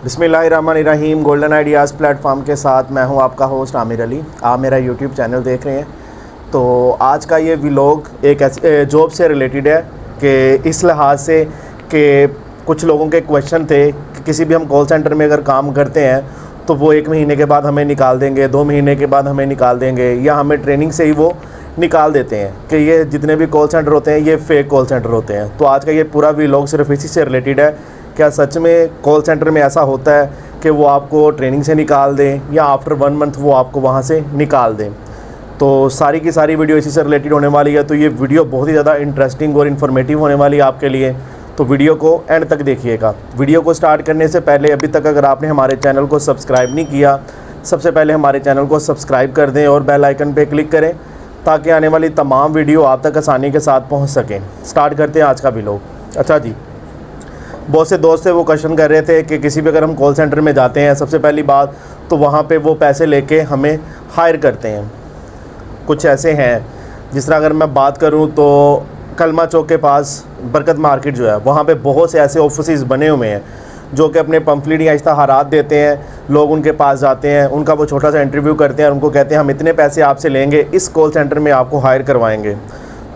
बिस्मिल्लाहिर्रहमानिर्रहीम। Golden ideas platform के साथ मैं हूं आपका होस्ट आमिर अली। आप मेरा यूट्यूब चैनल देख रहे हैं। तो आज का ये व्लॉग एक ऐसी जॉब से रिलेटेड है कि इस लिहाज से कि कुछ लोगों के क्वेश्चन थे कि किसी भी हम कॉल सेंटर में अगर काम करते हैं तो वो 1 महीने के बाद हमें निकाल देंगे, 2 महीने के बाद हमें निकाल देंगे, या हमें ट्रेनिंग से ही वो निकाल देते हैं कि ये जितने भी कॉल सेंटर होते हैं ये फेक कॉल सेंटर होते हैं। तो आज का ये पूरा व्लॉग सिर्फ इसी से रिलेटेड है। क्या सच में कॉल सेंटर में ऐसा होता है कि वो आपको ट्रेनिंग से निकाल दें या आफ्टर 1 मंथ वो आपको वहाँ से निकाल दें? तो सारी की सारी वीडियो इसी से रिलेटेड होने वाली है। तो ये वीडियो बहुत ही ज़्यादा इंटरेस्टिंग और इन्फॉर्मेटिव होने वाली है आपके लिए। तो वीडियो को एंड तक देखिएगा। वीडियो को स्टार्ट करने से पहले अभी तक अगर आपने हमारे चैनल को सब्सक्राइब नहीं किया, सबसे पहले हमारे चैनल को सब्सक्राइब कर दें और बेल आइकन पे क्लिक करें ताकि आने वाली तमाम वीडियो आप तक आसानी के साथ पहुंच सकें। स्टार्ट करते हैं आज का व्लॉग। अच्छा जी, बहुत से दोस्त थे वो क्वेश्चन कर रहे थे कि किसी भी अगर हम कॉल सेंटर में जाते हैं, सबसे पहली बात तो वहाँ पे वो पैसे लेके हमें हायर करते हैं। कुछ ऐसे हैं, जिस तरह अगर मैं बात करूँ तो कलमा चौक के पास बरकत मार्केट जो है वहाँ पे बहुत से ऐसे ऑफिस बने हुए हैं जो कि अपने पम्फलेट या इश्तहारात देते हैं। लोग उनके पास जाते हैं, उनका वो छोटा सा इंटरव्यू करते हैं और उनको कहते हैं हम इतने पैसे आपसे लेंगे, इस कॉल सेंटर में आपको हायर करवाएंगे।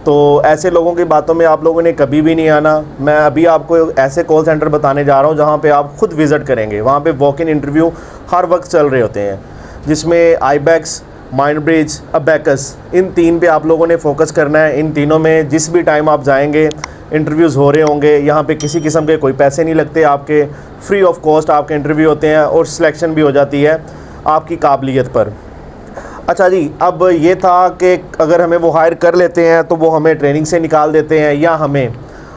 तो ऐसे लोगों की बातों में आप लोगों ने कभी भी नहीं आना। मैं अभी आपको ऐसे कॉल सेंटर बताने जा रहा हूँ जहाँ पे आप खुद विज़िट करेंगे। वहाँ पे वॉक इन इंटरव्यू हर वक्त चल रहे होते हैं, जिसमें आईबैक्स, माइंडब्रिज, अबैकस, इन 3 पे आप लोगों ने फोकस करना है। इन तीनों में जिस भी टाइम आप जाएंगे इंटरव्यूज़ हो रहे होंगे। यहाँ पे किसी किस्म के कोई पैसे नहीं लगते, आपके फ्री ऑफ कॉस्ट आपके इंटरव्यू होते हैं और सिलेक्शन भी हो जाती है आपकी काबिलियत पर। अच्छा जी, अब ये था कि अगर हमें वो हायर कर लेते हैं तो वो हमें ट्रेनिंग से निकाल देते हैं या हमें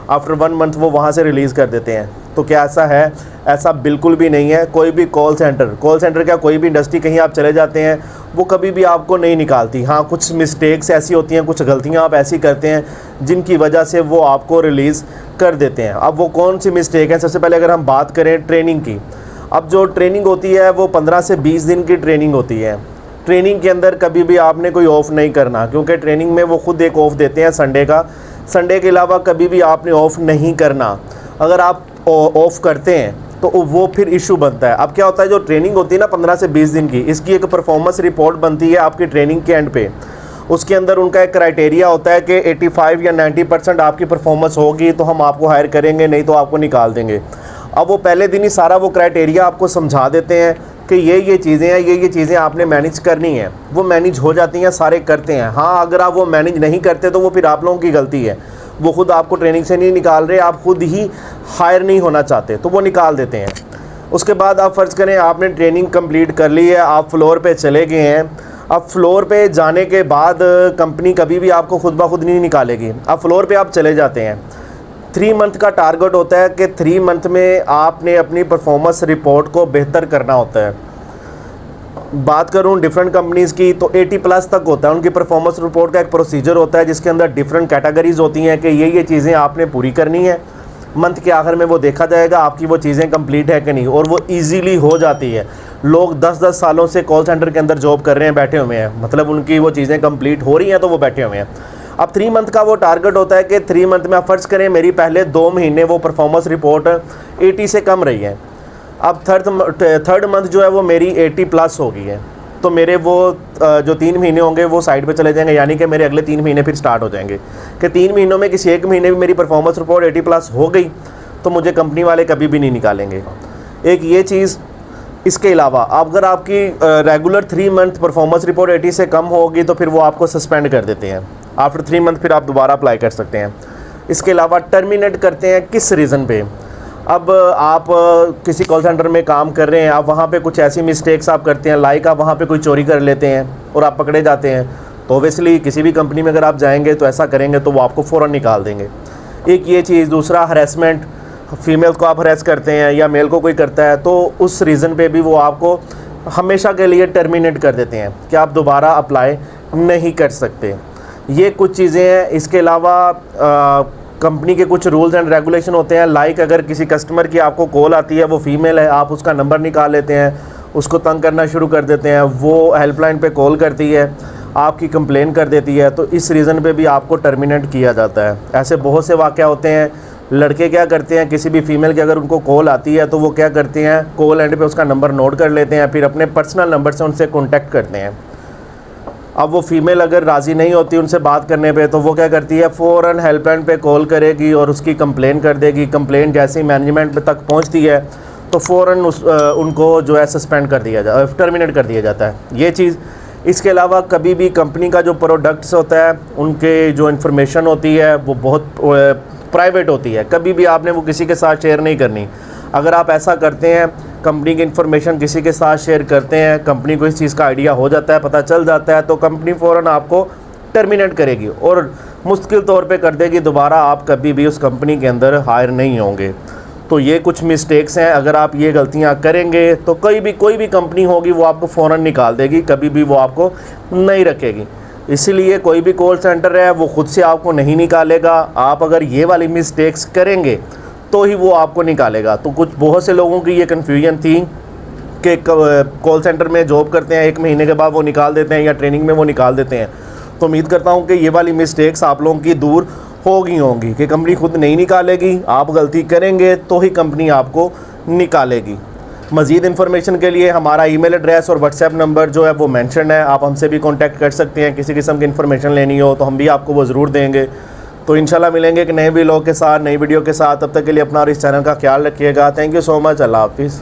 आफ्टर 1 मंथ वो वहाँ से रिलीज़ कर देते हैं। तो क्या ऐसा है? ऐसा बिल्कुल भी नहीं है। कोई भी कॉल सेंटर क्या, कोई भी इंडस्ट्री कहीं आप चले जाते हैं वो कभी भी आपको नहीं निकालती। हाँ, कुछ मिस्टेक्स ऐसी होती हैं, कुछ गलतियाँ आप ऐसी करते हैं जिनकी वजह से वो आपको रिलीज़ कर देते हैं। अब वो कौन सी मिस्टेक है? सबसे पहले अगर हम बात करें ट्रेनिंग की, अब जो ट्रेनिंग होती है वो 15 से 20 दिन की ट्रेनिंग होती है। ट्रेनिंग के अंदर कभी भी आपने कोई ऑफ़ नहीं करना, क्योंकि ट्रेनिंग में वो खुद एक ऑफ़ देते हैं संडे का। संडे के अलावा कभी भी आपने ऑफ़ नहीं करना। अगर आप ऑफ़ करते हैं तो वो फिर इशू बनता है। अब क्या होता है, जो ट्रेनिंग होती है ना 15 से 20 दिन की, इसकी एक परफॉर्मेंस रिपोर्ट बनती है आपकी ट्रेनिंग के एंड पे। उसके अंदर उनका एक क्राइटेरिया होता है कि 85 या 90% आपकी परफॉर्मेंस होगी तो हम आपको हायर करेंगे, नहीं तो आपको निकाल देंगे। अब वो पहले दिन ही सारा वो क्राइटेरिया आपको समझा देते हैं कि ये चीज़ें हैं, ये चीज़ें आपने मैनेज करनी है। वो मैनेज हो जाती हैं, सारे करते हैं। हाँ, अगर आप वो मैनेज नहीं करते तो वो फिर आप लोगों की गलती है। वो खुद आपको ट्रेनिंग से नहीं निकाल रहे, आप खुद ही हायर नहीं होना चाहते, तो वो निकाल देते हैं। उसके बाद आप फ़र्ज़ करें आपने ट्रेनिंग कंप्लीट कर ली है, आप फ्लोर पे चले गए हैं। अब फ्लोर पे जाने के बाद कंपनी कभी भी आपको खुद ब खुद नहीं निकालेगी। अब फ्लोर पे आप चले जाते हैं। 3 मंथ का टारगेट होता है कि 3 मंथ में आपने अपनी परफॉर्मेंस रिपोर्ट को बेहतर करना होता है। बात करूं डिफरेंट कंपनीज़ की तो 80+ तक होता है उनकी परफॉर्मेंस रिपोर्ट का एक प्रोसीजर होता है, जिसके अंदर डिफरेंट कैटेगरीज़ होती हैं कि ये चीज़ें आपने पूरी करनी है। मंथ के आखिर में वो देखा जाएगा आपकी वो चीज़ें कंप्लीट है कि नहीं, और वो ईजीली हो जाती है। लोग 10-10 सालों से कॉल सेंटर के अंदर जॉब कर रहे हैं, बैठे हुए हैं, मतलब उनकी वो चीज़ें कंप्लीट हो रही हैं तो वो बैठे हुए हैं। अब 3 मंथ का वो टारगेट होता है कि 3 मंथ में आप फ़र्ज़ करें मेरी पहले 2 महीने वो परफॉर्मेंस रिपोर्ट 80 से कम रही है। अब थर्ड मंथ जो है वो मेरी 80+ हो गई है, तो मेरे वो जो 3 महीने होंगे वो साइड पे चले जाएंगे, यानी कि मेरे अगले 3 महीने फिर स्टार्ट हो जाएंगे कि 3 महीनों में किसी एक महीने में मेरी परफॉर्मेंस रिपोर्ट 80+ हो गई तो मुझे कंपनी वाले कभी भी नहीं निकालेंगे। एक ये चीज़। इसके अलावा अगर आपकी रेगुलर 3 मंथ परफॉर्मेंस रिपोर्ट 80 से कम होगी तो फिर वो आपको सस्पेंड कर देते हैं। आफ्टर 3 मंथ फिर आप दोबारा अप्लाई कर सकते हैं। इसके अलावा टर्मिनेट करते हैं किस रीज़न पे? अब आप किसी कॉल सेंटर में काम कर रहे हैं, आप वहाँ पे कुछ ऐसी मिस्टेक्स आप करते हैं, लाइक आप वहाँ पे कोई चोरी कर लेते हैं और आप पकड़े जाते हैं, तो ओबियसली किसी भी कंपनी में अगर आप जाएंगे तो ऐसा करेंगे तो वो आपको फ़ौरन निकाल देंगे। एक ये चीज़। दूसरा, हरेसमेंट, फीमेल को आप हरेस करते हैं या मेल को कोई करता है तो उस रीज़न पे भी वो आपको हमेशा के लिए टर्मिनेट कर देते हैं कि आप दोबारा अप्लाई नहीं कर सकते। ये कुछ चीज़ें हैं। इसके अलावा कंपनी के कुछ रूल्स एंड रेगुलेशन होते हैं, लाइक अगर किसी कस्टमर की आपको कॉल आती है, वो फीमेल है, आप उसका नंबर निकाल लेते हैं, उसको तंग करना शुरू कर देते हैं, वो हेल्पलाइन पे कॉल करती है, आपकी कंप्लेन कर देती है, तो इस रीज़न पे भी आपको टर्मिनेट किया जाता है। ऐसे बहुत से वाक़या होते हैं। लड़के क्या करते हैं, किसी भी फीमेल की अगर उनको कॉल आती है तो वो क्या करते हैं, कॉल एंड पे उसका नंबर नोट कर लेते हैं, फिर अपने पर्सनल नंबर से उनसे कॉन्टैक्ट करते हैं। अब वो फीमेल अगर राज़ी नहीं होती उनसे बात करने पे, तो वो क्या करती है, फ़ौरन हेल्पलाइन पे कॉल करेगी और उसकी कंप्लेन कर देगी। कंप्लेन जैसे ही मैनेजमेंट तक पहुंचती है तो फ़ौरन उनको जो है सस्पेंड कर दिया टर्मिनेट कर दिया जाता है ये चीज़। इसके अलावा कभी भी कंपनी का जो प्रोडक्ट्स होता है, उनके जो इन्फॉर्मेशन होती है वो बहुत प्राइवेट होती है, कभी भी आपने वो किसी के साथ शेयर नहीं करनी। अगर आप ऐसा करते हैं, कंपनी की इन्फॉर्मेशन किसी के साथ शेयर करते हैं, कंपनी को इस चीज़ का आइडिया हो जाता है, पता चल जाता है, तो कंपनी फ़ौरन आपको टर्मिनेट करेगी और मुश्किल तौर पे कर देगी, दोबारा आप कभी भी उस कंपनी के अंदर हायर नहीं होंगे। तो ये कुछ मिस्टेक्स हैं, अगर आप ये गलतियां करेंगे तो कोई भी कंपनी होगी वो आपको फ़ौरन निकाल देगी, कभी भी वो आपको नहीं रखेगी। इसीलिए कोई भी कॉल सेंटर है वो ख़ुद से आपको नहीं निकालेगा। आप अगर ये वाली मिस्टेक्स करेंगे तो ही वो आपको निकालेगा। तो बहुत से लोगों की ये कन्फ्यूजन थी कि कॉल सेंटर में जॉब करते हैं, 1 महीने के बाद वो निकाल देते हैं या ट्रेनिंग में वो निकाल देते हैं। तो उम्मीद करता हूँ कि ये वाली मिस्टेक्स आप लोगों की दूर होगी कि कंपनी खुद नहीं निकालेगी, आप गलती करेंगे तो ही कंपनी आपको निकालेगी। मज़ीद इन्फॉर्मेशन के लिए हमारा ईमेल एड्रेस और व्हाट्सएप नंबर जो है वो मेंशन है, आप हमसे भी कांटेक्ट कर सकते हैं। किसी किस्म की इन्फॉर्मेशन लेनी हो तो हम भी आपको वो ज़रूर देंगे। तो इंशाल्लाह मिलेंगे एक नए वीडियो के साथ, नई वीडियो के साथ। तब तक के लिए अपना और इस चैनल का ख्याल रखिएगा। Thank you so much. अल्लाह हाफिज़।